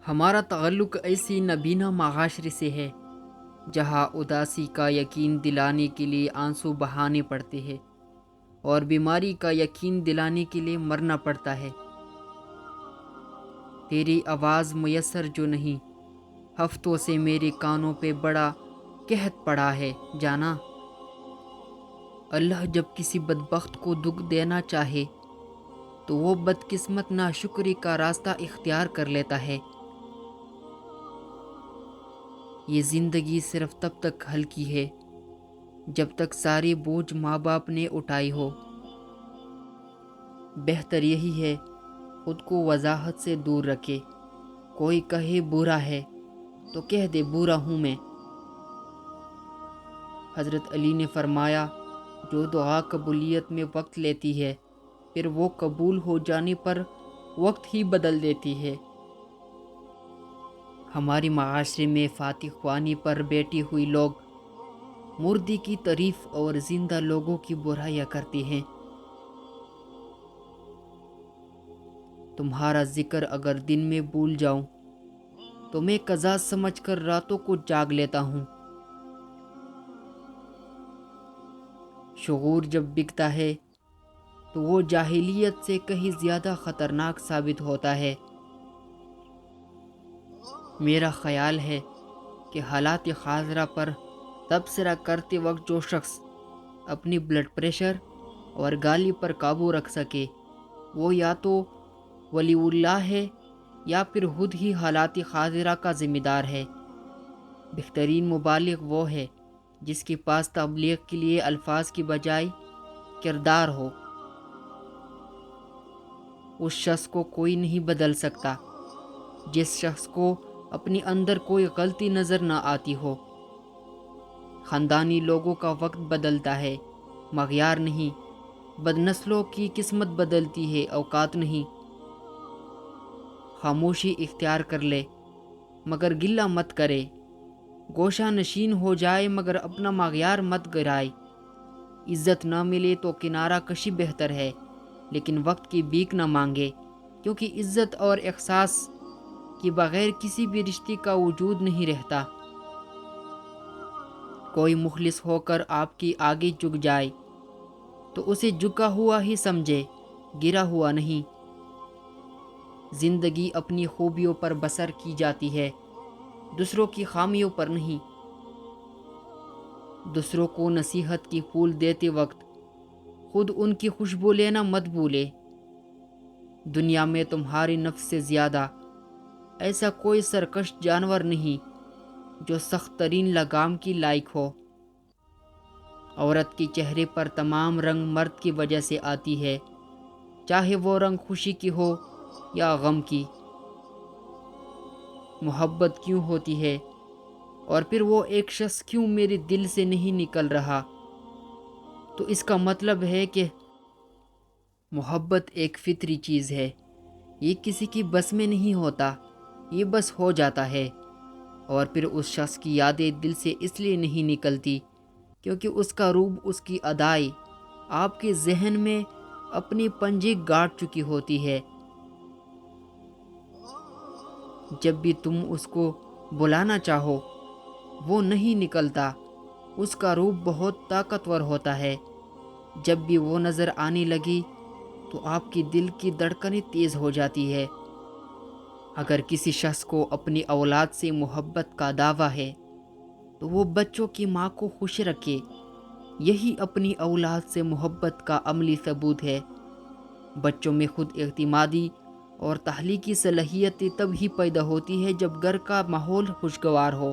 ہمارا تعلق ایسی نبینا معاشرے سے ہے جہاں اداسی کا یقین دلانے کے لیے آنسو بہانے پڑتے ہیں اور بیماری کا یقین دلانے کے لیے مرنا پڑتا ہے۔ تیری آواز میسر جو نہیں، ہفتوں سے میرے کانوں پہ بڑا قحط پڑا ہے جانا۔ اللہ جب کسی بدبخت کو دکھ دینا چاہے تو وہ بدقسمت ناشکری کا راستہ اختیار کر لیتا ہے۔ یہ زندگی صرف تب تک ہلکی ہے جب تک ساری بوجھ ماں باپ نے اٹھائی ہو۔ بہتر یہی ہے خود کو وضاحت سے دور رکھے۔ کوئی کہے برا ہے تو کہہ دے برا ہوں میں۔ حضرت علی نے فرمایا، جو دعا قبولیت میں وقت لیتی ہے پھر وہ قبول ہو جانے پر وقت ہی بدل دیتی ہے۔ ہمارے معاشرے میں فاتح خوانی پر بیٹھی ہوئی لوگ مردے کی تعریف اور زندہ لوگوں کی برائیاں کرتے ہیں۔ تمہارا ذکر اگر دن میں بھول جاؤں تو میں قضا سمجھ کر راتوں کو جاگ لیتا ہوں۔ شعور جب بکتا ہے تو وہ جاہلیت سے کہیں زیادہ خطرناک ثابت ہوتا ہے۔ میرا خیال ہے کہ حالات حاضرہ پر تبصرہ کرتے وقت جو شخص اپنی بلڈ پریشر اور گالی پر قابو رکھ سکے وہ یا تو ولی اللہ ہے یا پھر خود ہی حالات حاضرہ کا ذمہ دار ہے۔ بہترین مبالغ وہ ہے جس کے پاس تبلیغ کے لیے الفاظ کی بجائے کردار ہو۔ اس شخص کو کوئی نہیں بدل سکتا جس شخص کو اپنے اندر کوئی غلطی نظر نہ آتی ہو۔ خاندانی لوگوں کا وقت بدلتا ہے، معیار نہیں۔ بدنسلوں کی قسمت بدلتی ہے، اوقات نہیں۔ خاموشی اختیار کر لے مگر گلہ مت کرے، گوشہ نشین ہو جائے مگر اپنا معیار مت گرائے۔ عزت نہ ملے تو کنارہ کشی بہتر ہے، لیکن وقت کی بھیک نہ مانگے، کیونکہ عزت اور احساس کے بغیر کسی بھی رشتے کا وجود نہیں رہتا۔ کوئی مخلص ہو کر آپ کے آگے جھک جائے تو اسے جھکا ہوا ہی سمجھے، گرا ہوا نہیں۔ زندگی اپنی خوبیوں پر بسر کی جاتی ہے، دوسروں کی خامیوں پر نہیں۔ دوسروں کو نصیحت کی پھول دیتے وقت خود ان کی خوشبو لینا مت بھولے۔ دنیا میں تمہارے نفس سے زیادہ ایسا کوئی سرکش جانور نہیں جو سخت ترین لگام کی لائق ہو۔ عورت کے چہرے پر تمام رنگ مرد کی وجہ سے آتی ہے، چاہے وہ رنگ خوشی کی ہو یا غم کی۔ محبت کیوں ہوتی ہے اور پھر وہ ایک شخص کیوں میرے دل سے نہیں نکل رہا، تو اس کا مطلب ہے کہ محبت ایک فطری چیز ہے، یہ کسی کی بس میں نہیں ہوتا، یہ بس ہو جاتا ہے۔ اور پھر اس شخص کی یادیں دل سے اس لیے نہیں نکلتی کیونکہ اس کا روپ، اس کی ادائی آپ کے ذہن میں اپنی پنجے گاڑ چکی ہوتی ہے۔ جب بھی تم اس کو بلانا چاہو وہ نہیں نکلتا، اس کا روپ بہت طاقتور ہوتا ہے۔ جب بھی وہ نظر آنے لگی تو آپ کی دل کی دھڑکنیں تیز ہو جاتی ہے۔ اگر کسی شخص کو اپنی اولاد سے محبت کا دعویٰ ہے تو وہ بچوں کی ماں کو خوش رکھے، یہی اپنی اولاد سے محبت کا عملی ثبوت ہے۔ بچوں میں خود اعتمادی اور تخلیقی صلاحیتیں تب ہی پیدا ہوتی ہے جب گھر کا ماحول خوشگوار ہو۔